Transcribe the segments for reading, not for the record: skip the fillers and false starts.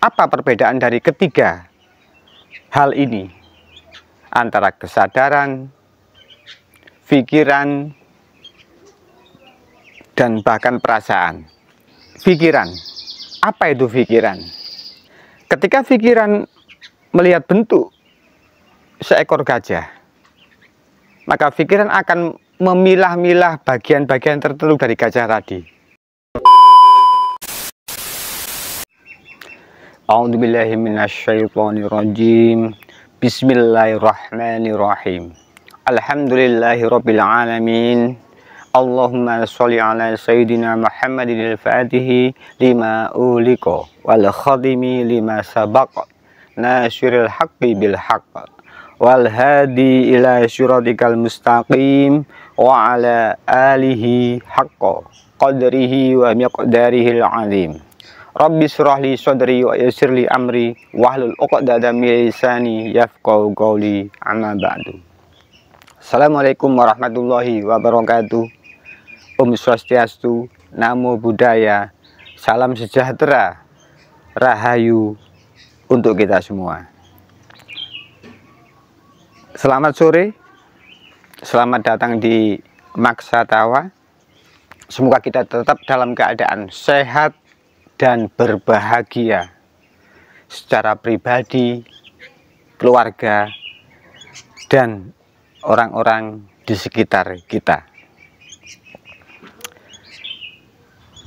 Apa perbedaan dari ketiga hal ini antara kesadaran, pikiran, dan bahkan perasaan? Pikiran. Apa itu pikiran? Ketika pikiran melihat bentuk seekor gajah, maka pikiran akan memilah-milah bagian-bagian tertentu dari gajah tadi. A'udzubillahi minasyaitonirrajim. Bismillahirrahmanirrahim. Alhamdulillahirabbil alamin. Allahumma sholli ala sayyidina Muhammadil fatihi lima uliqa wal khadimi lima sabaqa nasiril haqqi bil haqq wal hadi ila syiratikal mustaqim wa ala alihi haqqa qadrihi wa miqdarihil azim. Rabbi shrah li sadri wa yassir li amri wahlul 'uqdatam min lisani yafqahu qawli, amma ba'du. Assalamualaikum warahmatullahi wabarakatuh. Om Swastiastu, Namo Buddhaya, salam sejahtera, rahayu untuk kita semua. Selamat sore, selamat datang di Maksatawa. Semoga kita tetap dalam keadaan sehat dan berbahagia secara pribadi, keluarga, dan orang-orang di sekitar kita.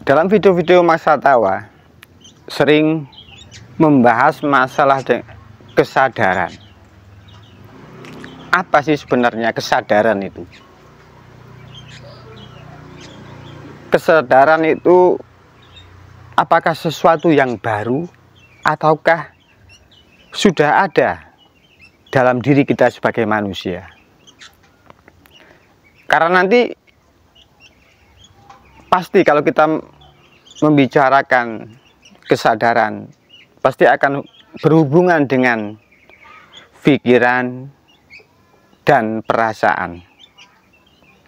Dalam video-video Maksatawa sering membahas masalah kesadaran. Apa sih sebenarnya kesadaran itu? Kesadaran itu apakah sesuatu yang baru ataukah sudah ada dalam diri kita sebagai manusia? Karena nanti pasti kalau kita membicarakan kesadaran pasti akan berhubungan dengan pikiran dan perasaan.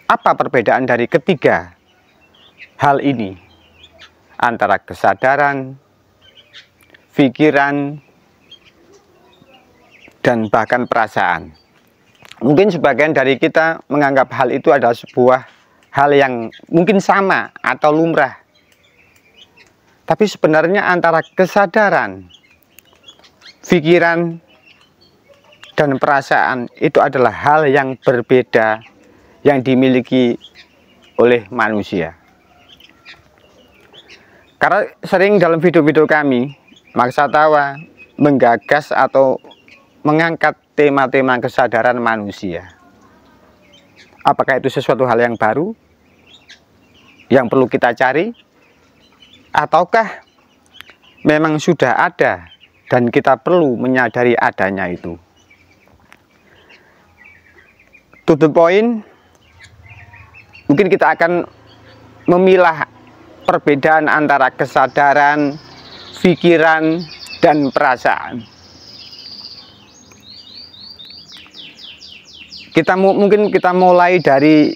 Apa perbedaan dari ketiga hal ini antara kesadaran, pikiran, dan bahkan perasaan? Mungkin sebagian dari kita menganggap hal itu adalah sebuah hal yang mungkin sama atau lumrah. Tapi sebenarnya antara kesadaran, pikiran, dan perasaan itu adalah hal yang berbeda yang dimiliki oleh manusia. Karena sering dalam video-video kami, Maksatawa menggagas atau mengangkat tema-tema kesadaran manusia. Apakah itu sesuatu hal yang baru, yang perlu kita cari, ataukah memang sudah ada dan kita perlu menyadari adanya itu? To the point, mungkin kita akan memilah perbedaan antara kesadaran, pikiran, dan perasaan. Mungkin kita mulai dari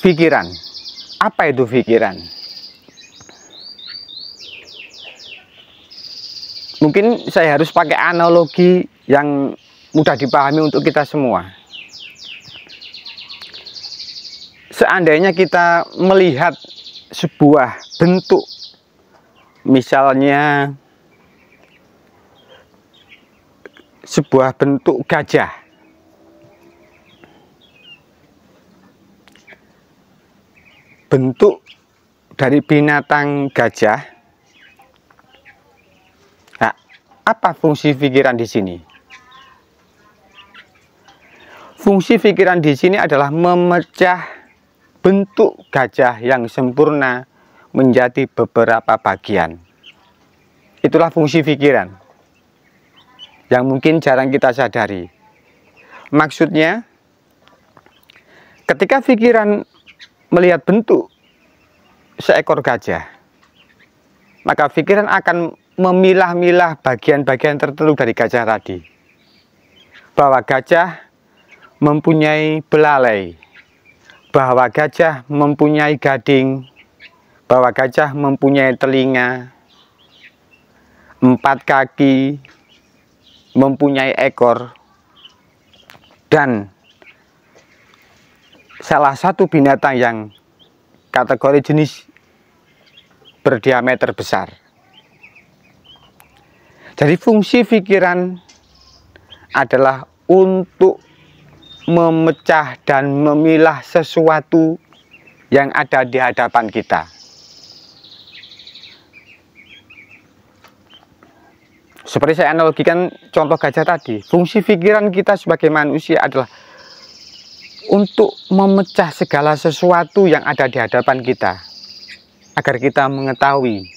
pikiran. Apa itu pikiran? Mungkin saya harus pakai analogi yang mudah dipahami untuk kita semua. Seandainya kita melihat sebuah bentuk, misalnya sebuah bentuk gajah, bentuk dari binatang gajah. Nah, apa fungsi pikiran di sini? Fungsi pikiran di sini adalah memecah bentuk gajah yang sempurna menjadi beberapa bagian. Itulah fungsi pikiran yang mungkin jarang kita sadari. Maksudnya, ketika pikiran melihat bentuk seekor gajah, maka pikiran akan memilah-milah bagian-bagian tertentu dari gajah tadi. Bahwa gajah mempunyai belalai, bahwa gajah mempunyai gading, bahwa gajah mempunyai telinga, 4 kaki, mempunyai ekor, dan salah satu binatang yang kategori jenis berdiameter besar. Jadi fungsi pikiran adalah untuk memecah dan memilah sesuatu yang ada di hadapan kita. Seperti saya analogikan contoh gajah tadi, fungsi pikiran kita sebagai manusia adalah untuk memecah segala sesuatu yang ada di hadapan kita, agar kita mengetahui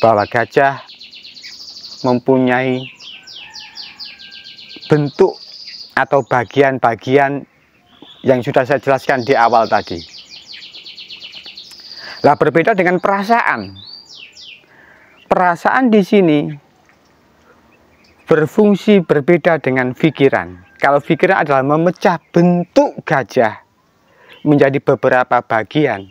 bahwa gajah mempunyai bentuk atau bagian-bagian yang sudah saya jelaskan di awal tadi. Lah, berbeda dengan perasaan. Perasaan di sini berfungsi berbeda dengan pikiran. Kalau pikiran adalah memecah bentuk gajah menjadi beberapa bagian,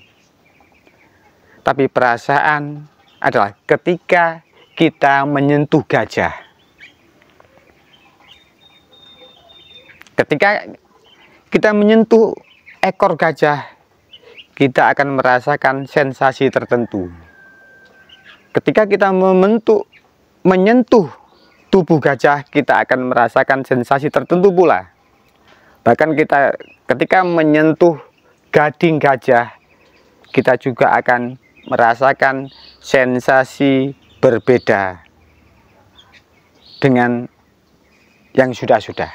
tapi perasaan adalah ketika kita menyentuh gajah. Ketika kita menyentuh ekor gajah, kita akan merasakan sensasi tertentu. Ketika kita menyentuh tubuh gajah, kita akan merasakan sensasi tertentu pula. Bahkan kita ketika menyentuh gading gajah, kita juga akan merasakan sensasi berbeda dengan yang sudah-sudah.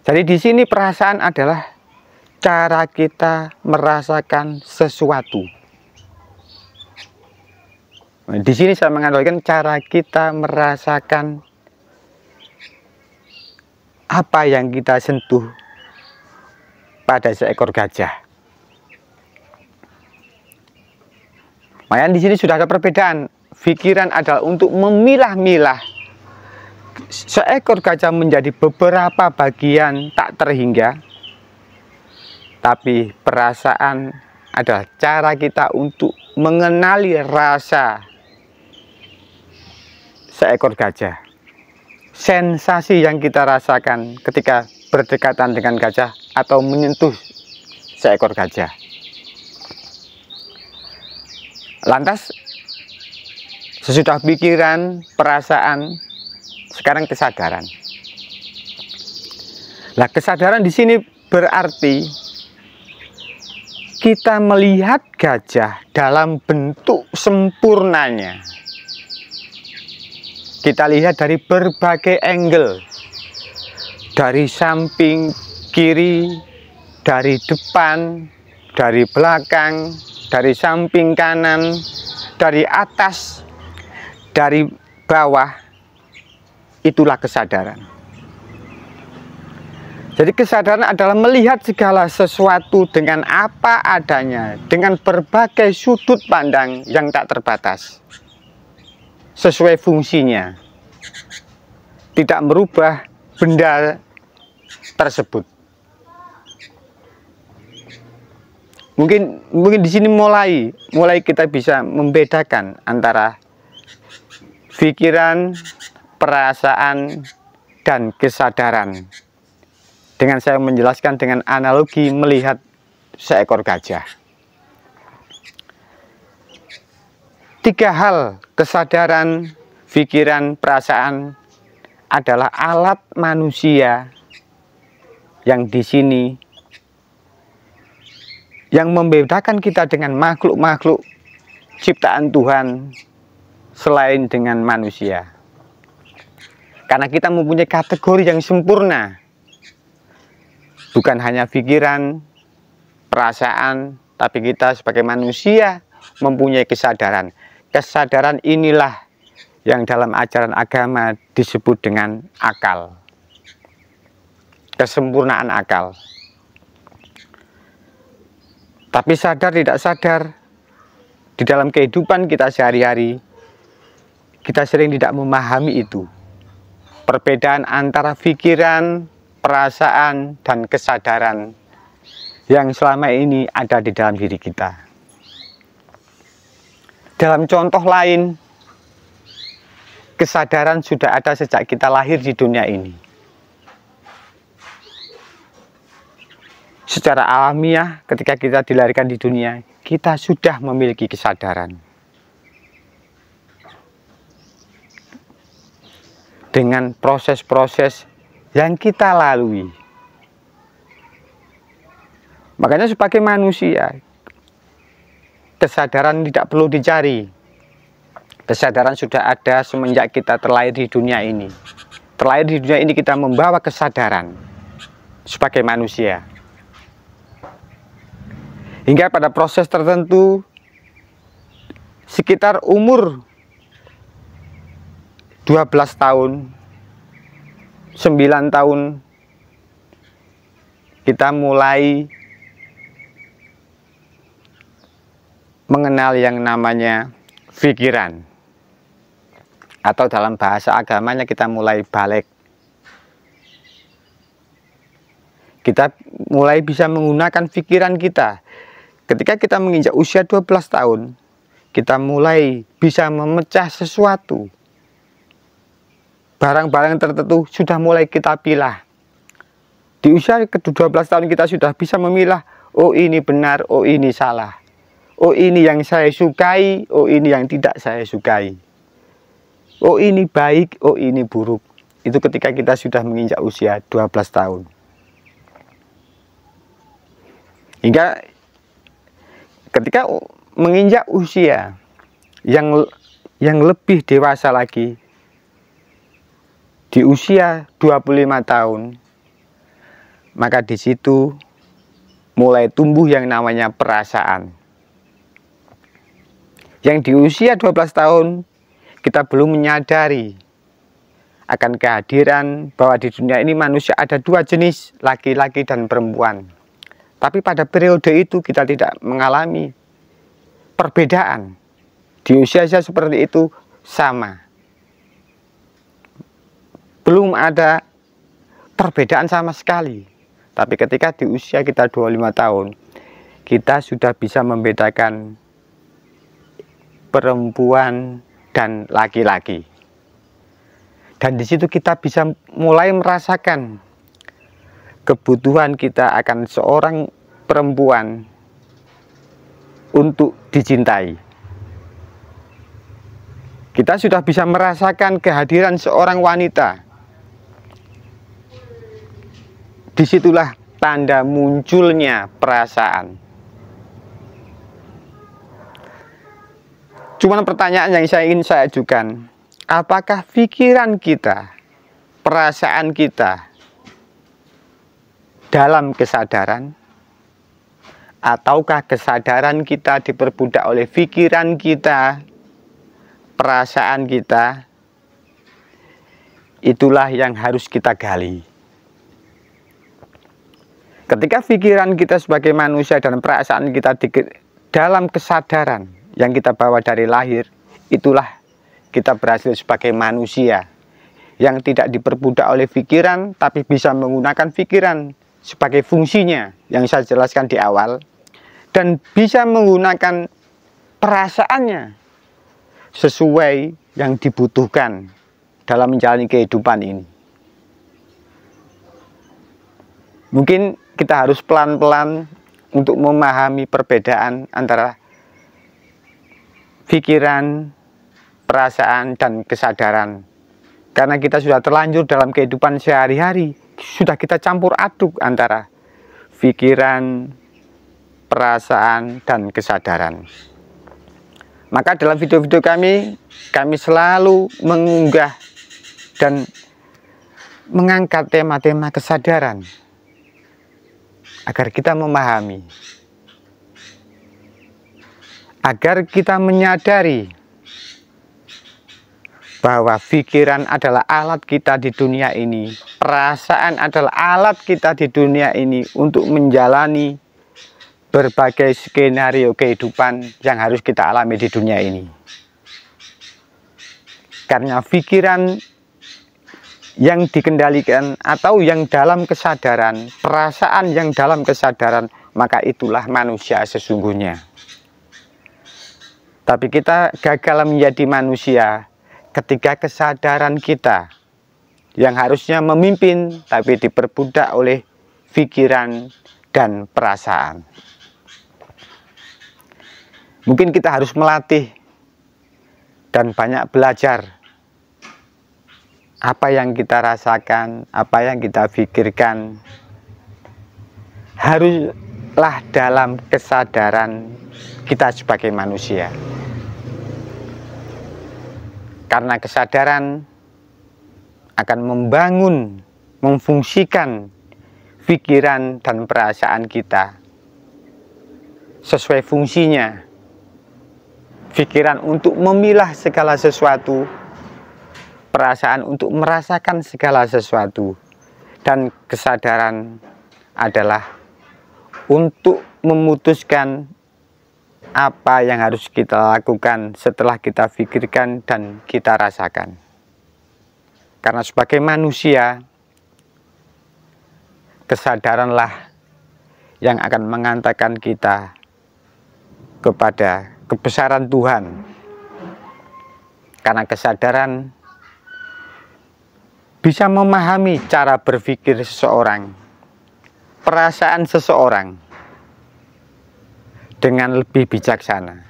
Jadi di sini perasaan adalah cara kita merasakan sesuatu. Di sini saya menganalogikan cara kita merasakan apa yang kita sentuh pada seekor gajah. Makanya di sini sudah ada perbedaan. Pikiran adalah untuk memilah-milah seekor gajah menjadi beberapa bagian tak terhingga. Tapi perasaan adalah cara kita untuk mengenali rasa seekor gajah. Sensasi yang kita rasakan ketika berdekatan dengan gajah atau menyentuh seekor gajah. Lantas, sesudah pikiran, perasaan, sekarang kesadaran. Nah, kesadaran di sini berarti kita melihat gajah dalam bentuk sempurnanya. Kita lihat dari berbagai angle, dari samping kiri, dari depan, dari belakang, dari samping kanan, dari atas, dari bawah. Itulah kesadaran. Jadi kesadaran adalah melihat segala sesuatu dengan apa adanya, dengan berbagai sudut pandang yang tak terbatas, sesuai fungsinya, tidak merubah benda tersebut. Mungkin di sini mulai kita bisa membedakan antara pikiran, perasaan, dan kesadaran. Dengan saya menjelaskan dengan analogi melihat seekor gajah. 3 hal, kesadaran, pikiran, perasaan, adalah alat manusia yang di sini yang membedakan kita dengan makhluk-makhluk ciptaan Tuhan selain dengan manusia. Karena kita mempunyai kategori yang sempurna. Bukan hanya pikiran, perasaan, tapi kita sebagai manusia mempunyai kesadaran. Kesadaran inilah yang dalam ajaran agama disebut dengan akal. Kesempurnaan akal. Tapi sadar tidak sadar, di dalam kehidupan kita sehari-hari, kita sering tidak memahami itu. Perbedaan antara pikiran, perasaan, dan kesadaran yang selama ini ada di dalam diri kita. Dalam contoh lain, kesadaran sudah ada sejak kita lahir di dunia ini. Secara alamiah ketika kita dilahirkan di dunia, kita sudah memiliki kesadaran. Dengan proses-proses yang kita lalui. Makanya sebagai manusia, kesadaran tidak perlu dicari. Kesadaran sudah ada semenjak kita terlahir di dunia ini. Terlahir di dunia ini kita membawa kesadaran sebagai manusia. Hingga pada proses tertentu, sekitar umur 12 tahun, 9 tahun, kita mulai mengenal yang namanya pikiran. Atau dalam bahasa agamanya kita mulai balik. Kita mulai bisa menggunakan pikiran kita. Ketika kita menginjak usia 12 tahun, kita mulai bisa memecah sesuatu. Barang-barang tertentu sudah mulai kita pilah. Di usia ke-12 tahun kita sudah bisa memilah, oh ini benar, oh ini salah. Oh ini yang saya sukai, oh ini yang tidak saya sukai. Oh ini baik, oh ini buruk. Itu ketika kita sudah menginjak usia 12 tahun. Hingga ketika menginjak usia yang lebih dewasa lagi, di usia 25 tahun, maka di situ mulai tumbuh yang namanya perasaan. Yang di usia 12 tahun, kita belum menyadari akan kehadiran bahwa di dunia ini manusia ada dua jenis, laki-laki dan perempuan. Tapi pada periode itu kita tidak mengalami perbedaan. Di usia-usia seperti itu sama. Belum ada perbedaan sama sekali. Tapi ketika di usia kita 25 tahun, kita sudah bisa membedakan perempuan dan laki-laki. Dan di situ kita bisa mulai merasakan kebutuhan kita akan seorang perempuan untuk dicintai. Kita sudah bisa merasakan kehadiran seorang wanita. Disitulah tanda munculnya perasaan. Cuman pertanyaan yang ingin saya ajukan, apakah pikiran kita, perasaan kita dalam kesadaran? Ataukah kesadaran kita diperbudak oleh pikiran kita, perasaan kita? Itulah yang harus kita gali. Ketika pikiran kita sebagai manusia dan perasaan kita dalam kesadaran yang kita bawa dari lahir, itulah kita berhasil sebagai manusia yang tidak diperbudak oleh pikiran, tapi bisa menggunakan pikiran sebagai fungsinya yang saya jelaskan di awal, dan bisa menggunakan perasaannya sesuai yang dibutuhkan dalam menjalani kehidupan ini. Mungkin kita harus pelan-pelan untuk memahami perbedaan antara pikiran, perasaan, dan kesadaran. Karena kita sudah terlanjur dalam kehidupan sehari-hari, sudah kita campur aduk antara pikiran, perasaan, dan kesadaran. Maka dalam video-video kami selalu mengunggah dan mengangkat tema-tema kesadaran agar kita memahami, agar kita menyadari bahwa pikiran adalah alat kita di dunia ini, perasaan adalah alat kita di dunia ini untuk menjalani berbagai skenario kehidupan yang harus kita alami di dunia ini. Karena pikiran yang dikendalikan atau yang dalam kesadaran, perasaan yang dalam kesadaran, maka itulah manusia sesungguhnya. Tapi kita gagal menjadi manusia ketika kesadaran kita yang harusnya memimpin tapi diperbudak oleh pikiran dan perasaan. Mungkin kita harus melatih dan banyak belajar apa yang kita rasakan, apa yang kita pikirkan haruslah dalam kesadaran kita sebagai manusia. Karena kesadaran akan membangun, memfungsikan pikiran dan perasaan kita sesuai fungsinya. Pikiran untuk memilah segala sesuatu, perasaan untuk merasakan segala sesuatu, dan kesadaran adalah untuk memutuskan apa yang harus kita lakukan setelah kita pikirkan dan kita rasakan. Karena sebagai manusia, kesadaranlah yang akan mengantarkan kita kepada kebesaran Tuhan. Karena kesadaran bisa memahami cara berpikir seseorang, perasaan seseorang dengan lebih bijaksana.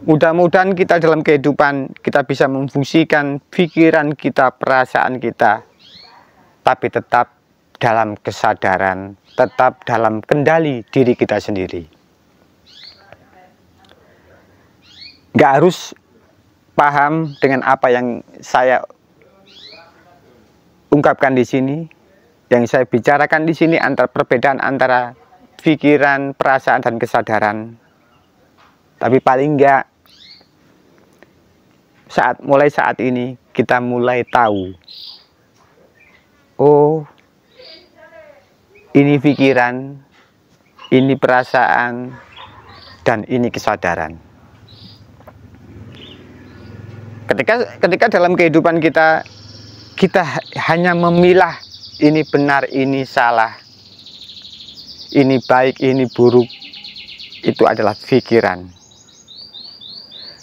Mudah-mudahan kita dalam kehidupan kita bisa memfungsikan pikiran kita, perasaan kita, tapi tetap dalam kesadaran, tetap dalam kendali diri kita sendiri. Nggak harus paham dengan apa yang saya ungkapkan di sini, yang saya bicarakan di sini, perbedaan antara pikiran, perasaan, dan kesadaran. Tapi paling enggak, mulai saat ini kita mulai tahu, oh, ini pikiran, ini perasaan, dan ini kesadaran. Ketika dalam kehidupan kita hanya memilah ini benar, ini salah, ini baik, ini buruk, itu adalah pikiran.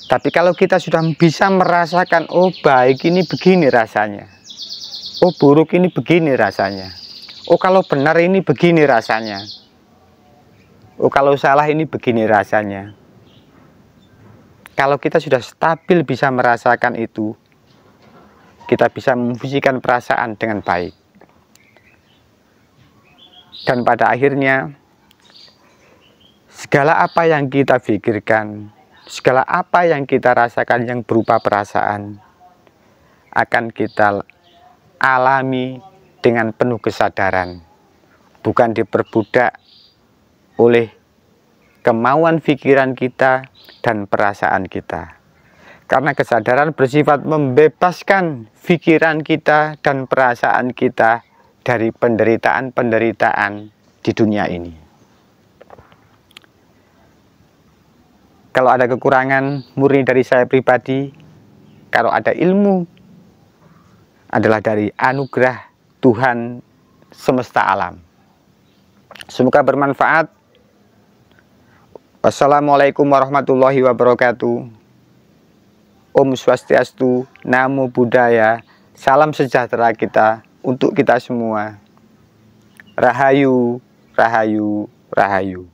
Tapi kalau kita sudah bisa merasakan, oh baik ini begini rasanya, oh buruk ini begini rasanya, oh kalau benar ini begini rasanya, oh kalau salah ini begini rasanya. Kalau kita sudah stabil bisa merasakan itu, kita bisa memfungsikan perasaan dengan baik. Dan pada akhirnya, segala apa yang kita pikirkan, segala apa yang kita rasakan yang berupa perasaan, akan kita alami dengan penuh kesadaran, bukan diperbudak oleh kemauan pikiran kita dan perasaan kita. Karena kesadaran bersifat membebaskan pikiran kita dan perasaan kita dari penderitaan-penderitaan di dunia ini. Kalau ada kekurangan murni dari saya pribadi, kalau ada ilmu adalah dari anugerah Tuhan semesta alam. Semoga bermanfaat. Wassalamualaikum warahmatullahi wabarakatuh. Om Swastiastu, Namo Buddhaya. Salam sejahtera kita untuk kita semua. Rahayu, Rahayu, Rahayu.